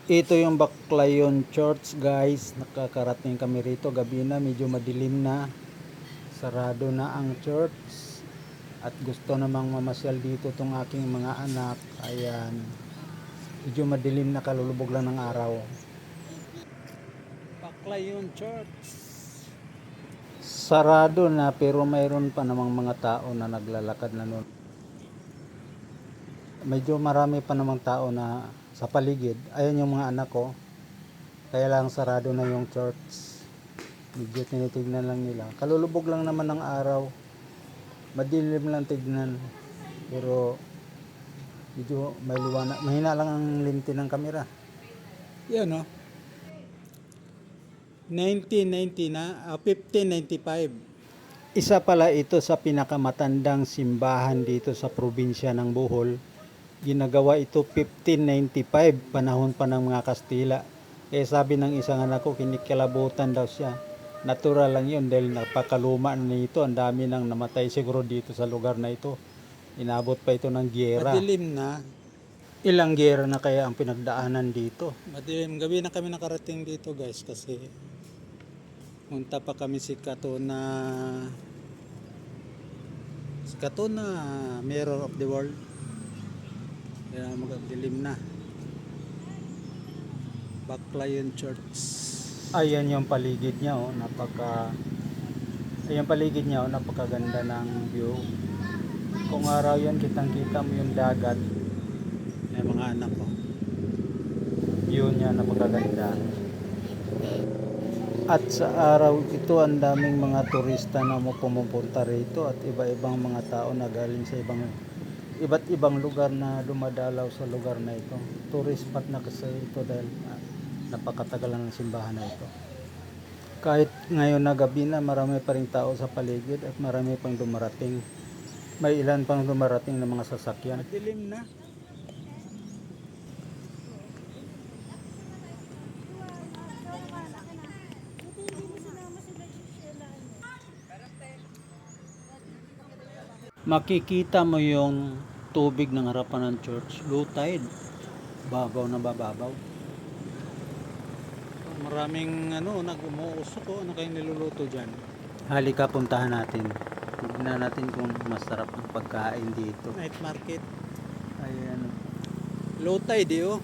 Ito yung Baclayon Church guys, nakakarating kami rito gabi na, medyo madilim na, sarado na ang church at gusto namang mamasyal dito tong aking mga anak. Ayan, medyo madilim na, kalulubog lang ng araw. Baclayon Church sarado na, pero mayroon pa namang mga tao na naglalakad na nun. Medyo marami pa namang tao na sa paligid. Ayan yung mga anak ko, kaya lang sarado na yung church. Medyo tinitignan lang nila, kalulubog lang naman ng araw, madilim lang tignan, pero medyo may liwanag, mahina lang ang lente ng kamera. Yan o, 1990 na, 1595. Isa pala ito sa pinakamatandang simbahan dito sa probinsya ng Bohol. Ginagawa ito 1595, panahon pa ng mga Kastila. Kaya sabi ng isang anak ko, kinikilabutan daw siya. Natural lang yun dahil napakaluma na nito. Ang dami nang namatay siguro dito sa lugar na ito. Inabot pa ito ng giyera. Madilim na. Ilang giyera na kaya ang pinagdaanan dito? Madilim. Gabi na kami nakarating dito guys, kasi punta pa kami si Katona Mirror of the World. Kaya magdilim na. Baclayon Church. Ayan yung paligid niya oh, napakaganda ng view. Kung araw yan, kitang-kita mo yung dagat. May mga anak ko. View niya napakaganda. At sa araw ito, ang daming mga turista na pumupunta rito at iba-ibang mga tao na galing sa iba't ibang lugar na dumadalaw sa lugar na ito. Tourist spot na kasi ito dahil napakatagal ng simbahan na ito. Kahit ngayon na gabi na, marami pa rin tao sa paligid at marami pang dumarating. May ilan pang dumarating ng mga sasakyan. Madilim na. Makikita mo yung tubig ng harapan ng church, low tide, babaw na bababaw. Maraming nag-umuusok oh. Ano kayong niluluto dyan? Halika, puntahan natin. Tignan natin kung masarap ang pagkain dito. Night market. Ayan, low tide oh.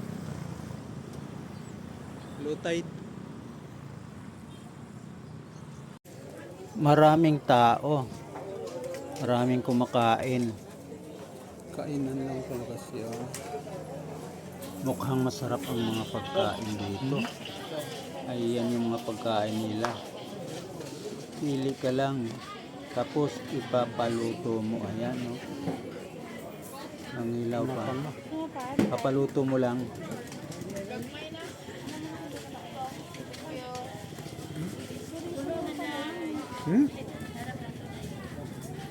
Low tide. Maraming tao, maraming kumakain. Kainan lang pala kasi oh. Mukhang masarap ang mga pagkain dito. Ayan yung mga pagkain nila. Pili ka lang, tapos ipapaluto mo. Ayan no, ang ilaw pa. Papaluto mo lang.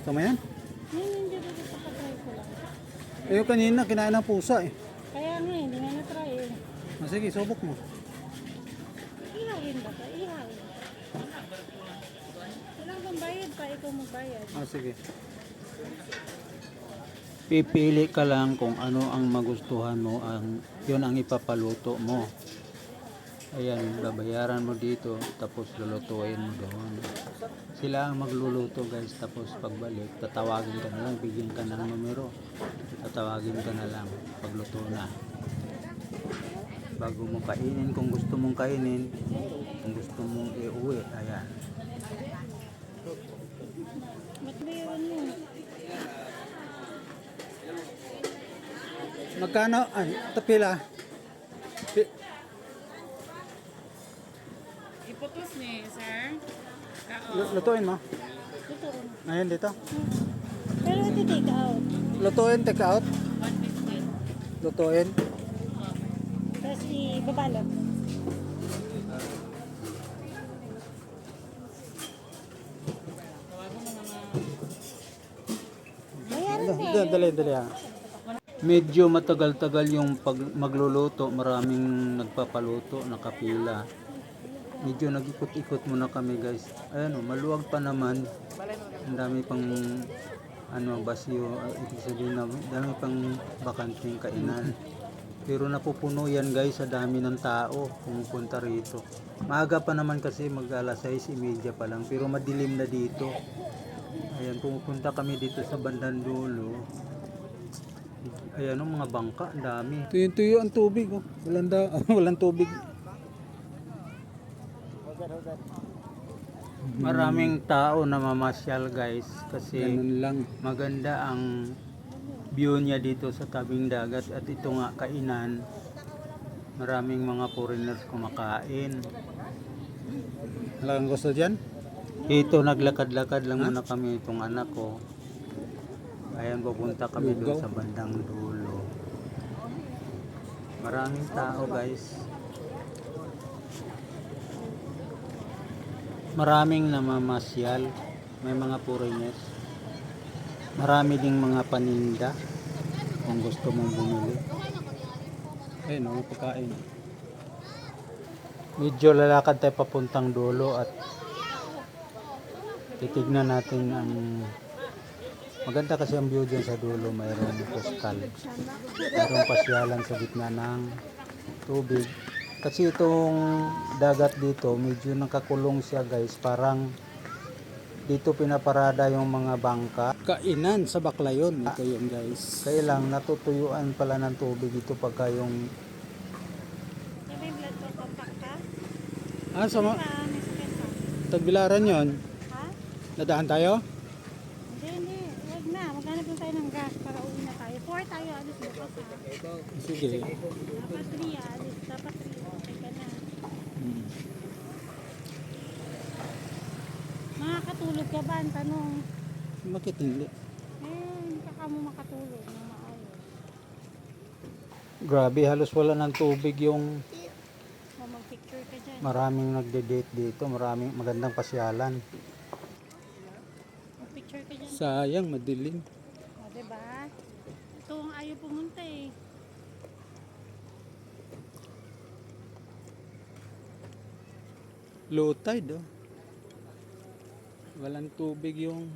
Tama yan? Hindi ba ito pakatry ko lang? Ayun kanina, kinain ng pusa eh. Kaya nga, hindi nga na-try eh. Sige, subok mo. Ihawin ba ka? Ihawin. Walang kang bayad pa, ikaw magbayad. Sige. Pipili ka lang kung ano ang magustuhan mo, yun ang ipapaluto mo. Ayan, babayaran mo dito, tapos lulutuin mo doon. Sila ang magluluto guys, tapos pagbalik, tatawagin ka na lang, bigyan ka ng numero. Tatawagin ka na lang, pagluto na. Bago mo kainin, kung gusto mong kainin, kung gusto mong iuwi, ayan. Ba't bayaran mo? Magkano? Ay, tapila. Iputos ni sir. Lutuin mo. Ito rin. Ngayon dito. Pero ito take out. Lutuin, take out. 150. Lutuin. Tapos ibabalot. Bayaran mo. Dali. Medyo matagal-tagal yung magluluto, maraming nagpapaluto, nakapila. Medyo nag-ikot-ikot muna kami guys. Ayan o, maluwag pa naman. Ang dami pang basyo, ibig sabihin na dami pang bakanteng kainan. Pero napupuno yan guys, sa dami ng tao pumupunta rito. Maaga pa naman kasi, mag alas 6:30 pa lang, pero madilim na dito. Ayan, pumupunta kami dito sa bandang dulo. Ayan ang mga bangka, ang dami. Tuyo-tuyo ang tubig, oh. Walang tubig. Maraming tao na mamasyal guys, kasi lang. Maganda ang view niya dito sa tabing dagat, at ito nga kainan. Maraming mga foreigners kumakain. Wala kang gusto dyan? Ito, naglakad-lakad lang muna kami, itong anak ko. Ayan, pupunta kami doon sa bandang dulo. Maraming tao guys. Maraming namamasyal. May mga foreigners. Marami ding mga paninda kung gusto mong bumili. Ayun, mga pagkain. Medyo lalakad tayo papuntang dulo at titignan natin ang maganda kasi ang view dyan sa dulo. Mayroong postal, mayroong pasyalan sa gitna ng tubig. Kasi itong dagat dito medyo nakakulong siya guys, parang dito pinaparada yung mga bangka. Kainan sa Baclayon, ito yun guys. Kaya lang natutuyuan pala ng tubig ito pagka yung Sabi yung blood ko, compact ka? sama May sakit ka? Tagbilaran yon. Ha? Nadaan tayo? Hindi. Huwag na. Maghanap lang tayo ng gas para uwi na tayo. 4 tayo, alis bukas ha. Sige. Dapat 3 alis. Dapat 3. Okay ka na. Makakatulog ka ba? Ang tanong. Bakit hindi? Hindi ka mo makatulog na maayos. Grabe, halos wala ng tubig yung Mag-picture ka dyan. maraming nagde-date dito, maraming magandang pasyalan. Mag-picture ka dyan. Sayang, madilim. O, diba? Ito ang ayaw pumunta eh. Low tide, oh. Walang tubig yung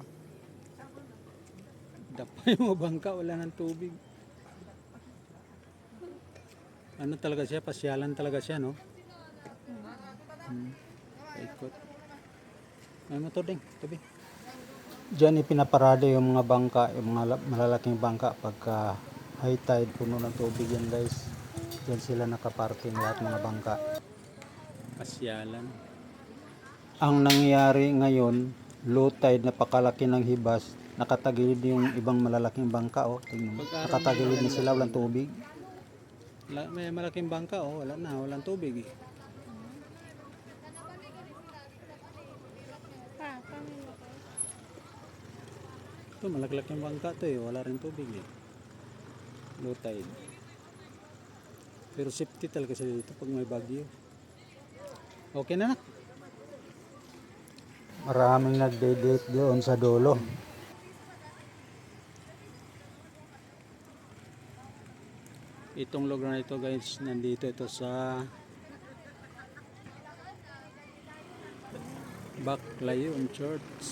dapa yung mga bangka, wala ng tubig. Ano talaga siya? Pasyalan talaga siya, no? Paikot. May motor din, tabi. Diyan ipinaparada yung mga bangka, yung mga malalaking bangka pagka high tide, puno ng tubig yan guys. Diyan sila nakaparking lahat mga bangka. Pasyalan. Ang nangyari ngayon, low tide, napakalaki ng hibas, nakatagilid yung ibang malalaking bangka, oh. Tingnan mo. Nakatagilid na sila, walang tubig. May malaking bangka, oh, wala na, walang tubig. Ito, malalaking bangka to, eh. Wala rin tubig, eh. Low tide. Pero safety talaga sila dito pag may bagyo. Okay na. Maraming nagde-date doon sa dulo. Itong lugar na ito guys, nandito ito sa Baclayon Church.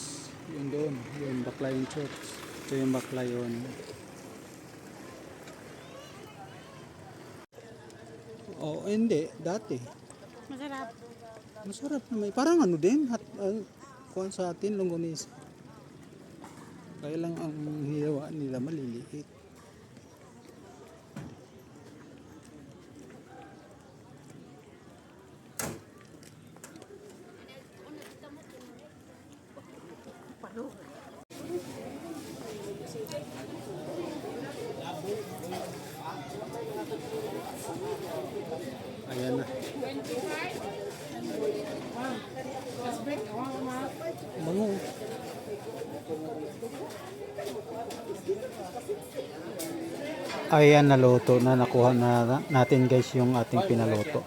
Yun doon, yun Baclayon Church. Ito yung Baclayon. Oh, hindi, dati. Masarap. Masarap naman. Parang ano din, kuhan sa atin, longganisa. Kaya lang ang hiwa nila maliliit. Ayan na. Bango. Ayan, naluto na. Nakuha na natin guys yung ating pinaluto.